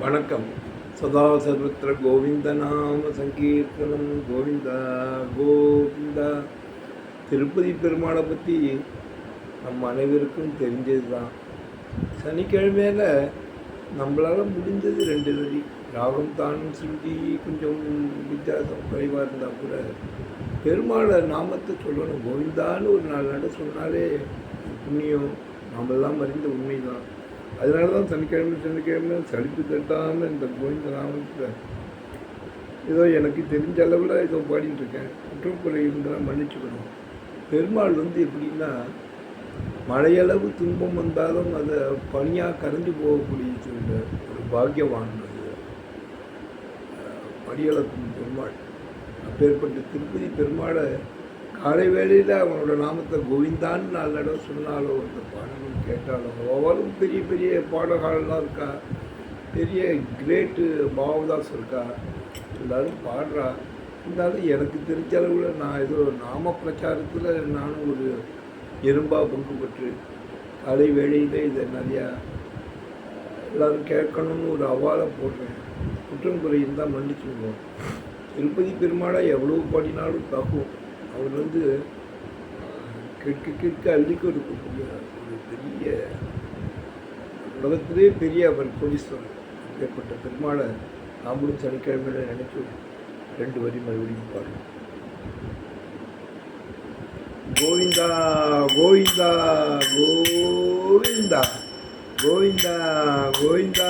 வணக்கம். சதா சர்வத்திர கோவிந்த நாம சங்கீர்த்தனம் கோவிந்தா கோவிந்தா. திருப்பதி பெருமாளை பற்றி நம்ம அனைவருக்கும் தெரிஞ்சது தான். சனிக்கிழமையில் நம்மளால் முடிஞ்சது 2 வரி. ராகம் தானும் சுருதி கொஞ்சம் வித்தியாசம் குறைவாக இருந்தால் கூட பெருமாளை நாமத்தை சொல்லணும். கோவிந்தான்னு ஒரு 4 நட சொன்னாலே புண்ணியம். நாமெல்லாம் அறிந்த உண்மை தான். அதனால தான் சனிக்கிழமை சளிப்பு தட்டாமல் இந்த கோவிந்த நாமத்தில் ஏதோ எனக்கு தெரிஞ்ச அளவில் ஏதோ பாடிட்டு இருக்கேன். குற்றக்குறை இருந்தால் மன்னிச்சுக்கணும். பெருமாள் எப்படின்னா, மழையளவு துன்பம் வந்தாலும் அதை பனியாக கரைஞ்சு போகக்கூடிய ஒரு பாக்கியவான். அது படியளக்கும் பெருமாள். அப்பேற்பட்ட திருப்பதி பெருமாளை காலை வேளையில் அவனோட நாமத்தை கோவிந்தான்னு 4 தடவை சொன்னாலோ, அந்த பாடல்கள் கேட்டாலோ, அவளும் பெரிய பெரிய பாடல்கள்லாம் இருக்கா, பெரிய கிரேட்டு பாவதாஸ் இருக்கா, எல்லோரும் பாடுறா. இருந்தாலும் எனக்கு தெரிஞ்ச அளவில் நான் ஏதோ நாம பிரச்சாரத்தில் நானும் ஒரு எறும்பாக பங்கு பெற்று காலை வேளையில் இதை நிறையா எல்லோரும் கேட்கணும்னு ஒரு அவாலை போடுறேன். குற்றம் குறையும் தான் மன்னிச்சுருவோம். திருப்பதி பெருமாளை எவ்வளோ பாடினாலும் தகும். அவர் கேட்க அள்ளி கொடுக்கக்கூடிய ஒரு பெரிய உலகத்திலே பெரிய அவர் கோடீஸ்வரர். ஏற்பட்ட பெருமாளை நாமளும் சனிக்கிழமையில் நினைச்சு 2 வரி மறுபடியும் பாடுறோம். கோவிந்தா கோவிந்தா கோவிந்தா கோவிந்தா கோவிந்தா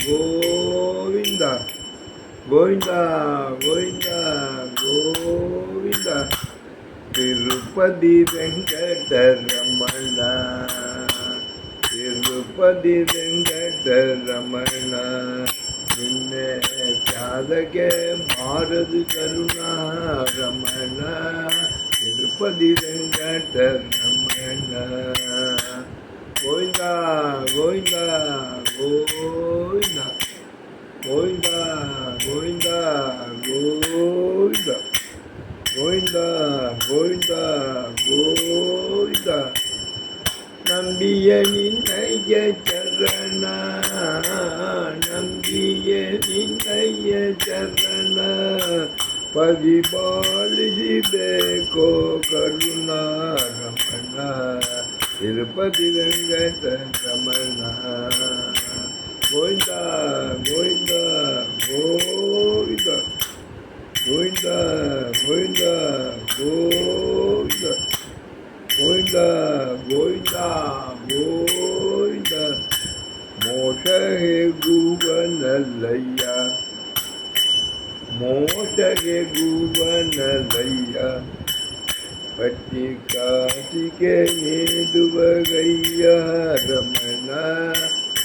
கோவிந்தா கோவிந்தா கோவிந்தா கோவிந்தா. திருப்பதி வெங்கடரமண, திருப்பதி வெங்கடரமಣ, ನಿನ್ನೆ ತ್ಯಾದಗೆ ಮಾರದು ಕರುಣಾ ರಮಣ. ತಿರುಪತಿ ವೆಂಕಟರಮಣ. ಗೋವಿಂದ ಗೋವಿಂದ ಗೋವಿಂದ ಗೋವಿಂದ ಗೋವಿಂದ ಗೋವಿಂದ ಗೋವಿಂದ ಗೋವಿಂದ ಗೋವಿಂದ. ನಂಬಿಯ ನಿನ್ನಯ್ಯ ಚರಣ, ನಂಬಿಯ ನಿನ್ನಯ್ಯ ಚರಣ, ಪರಿಪಾಲಿಸಬೇಕೋ ಕರುಣಾ ರಮಣ. ತಿರುಪತಿ ವೆಂಕಟರಮಣ. ಗೋವಿಂದ ಗೋವಿಂದ ಗೋವಿಂದ ಗೋವಿಂದ ಗೋವಿಂದ ಗೋವಿಂದ ಗೋವಿಂದ ಗೋವಿಂದ ಗೋವಿಂದ. ಮೋಕ್ಷ ಹೇಗುವನಲ್ಲಯ್ಯ, ಮೋಕ್ಷಗೆ ಗುವನಲ್ಲಯ್ಯ, ಪಟ್ಟಿ ಕಾಸಿಗೆ ನೀಡುವಗಯ್ಯ ರಮಣ.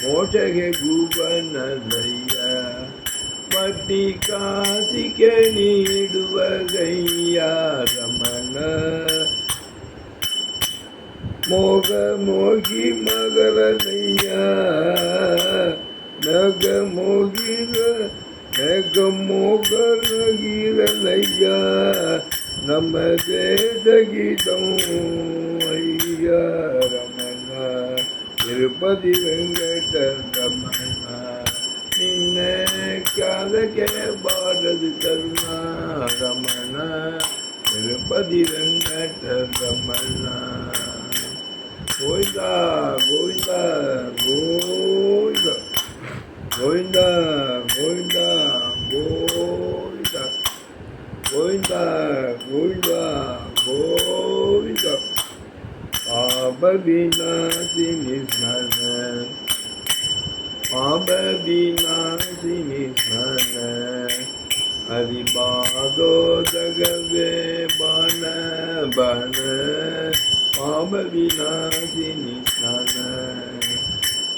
ಮೋಕ್ಷಗೆ ಗುವನಲ್ಲಯ್ಯ, ಪಟ್ಟಿ ಕಾಸಿಗೆ ನೀಡುವಗಯ್ಯ ರಮಣ. ಮೋಗ ಮೋಗಿ ಮಗರನಯ್ಯ, ನಗ ಮೋಗಿರ ನಗ ಮೋಗರಗಿರನಯ್ಯ, ನಮ್ಮ ದೇಶಗಿದಂ ಅಯ್ಯ ರಮಣ. ತಿರುಪತಿ ವೆಂಕಟರಮಣ. ನಿನ್ನೆ ಕಾಲಕ್ಕೆ ಬಾರದು ಕರುಣಾ ರಮಣ. ತಿರುಪತಿ ವೆಂಕಟರಮಣ. ಗೋವಿಂದ ಗೋವಿಂದ ಗೋವಿಂದ ಗೋವಿಂದ ಗೋವಿಂದ ಗೋವಿಂದ ಗೋವಿಂದ ಗೋವಿಂದ ಗೋವಿಂದ. ಪಾಪ ವಿನಾಶಿನಿ ಸ್ಮರಣ, ಪಾಪ ವಿನಾಶಿನಿ ಸ್ಮರಣ, ಹರಿಪಾದೋದಗವೇ ಬಾಣ ಬಾಣ. ಪಾಪ ವಿನಾಶಿನಿ ಸ್ಮರಣ,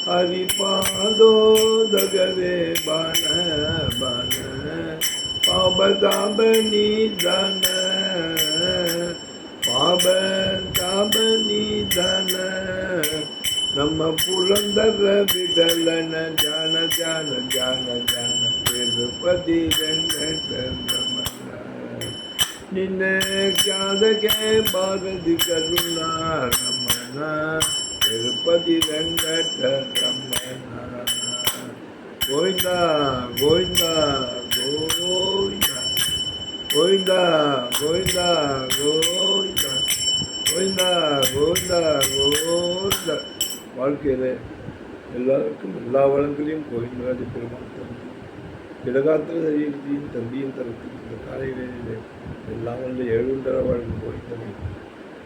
ಹರಿಪಾದೋದಗವೇ ಬಾಣ ಬಾಣ. ಪಾಪ ತಾಪ ನಿಧನ, ಪಾಪ ತಾಪ ನಿಧನ, ನಮ್ಮ ಪುರಂದರ ಬಿಡಲನ ಜಾನ ಜಾನ ಜಾನ ಜಾನ. ತಿರುಪತಿ ವೆಂಕಟರಮಣ. ನಿನ್ನೆ ಕಾದಕ್ಕೆ ಬಾರದಿ ಕರುಣಾ ರಮಣ. ತಿರುಪತಿ ವೆಂಕಟರಮಣ. கோவிந்தா கோவிந்தா கோவிந்தா கோவிந்தா கோவிந்தா கோவிந்தா கோவிந்தா கோவிந்தா கோவிந்தா. வாழ்க்கையில் எல்லாருக்கும் எல்லா வளங்களையும் கோவிந்தராஜ பெருமாள் தந்து இடகாத்திர சரீரத்தையும் தம்பியும் தரத்துக்கு இந்த காலை வேளையிலே எல்லாம் வல்ல எழுந்தர வாழ்ந்து கோவிந்தனை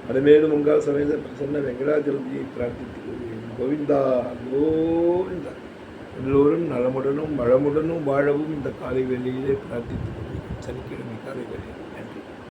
அடமேலும் உங்கள் சமேத பிரசன்ன வெங்கடாச்சலத்தியை பிரார்த்தித்துக் கொள்கிறேன். கோவிந்தா கோவிந்தா. எல்லோரும் நலமுடனும் வளமுடனும் வாழவும் இந்த காலை வேளையிலே பிரார்த்தித்துக் கொள்கிறேன். சனிக்கிழமை காலை வேளையில்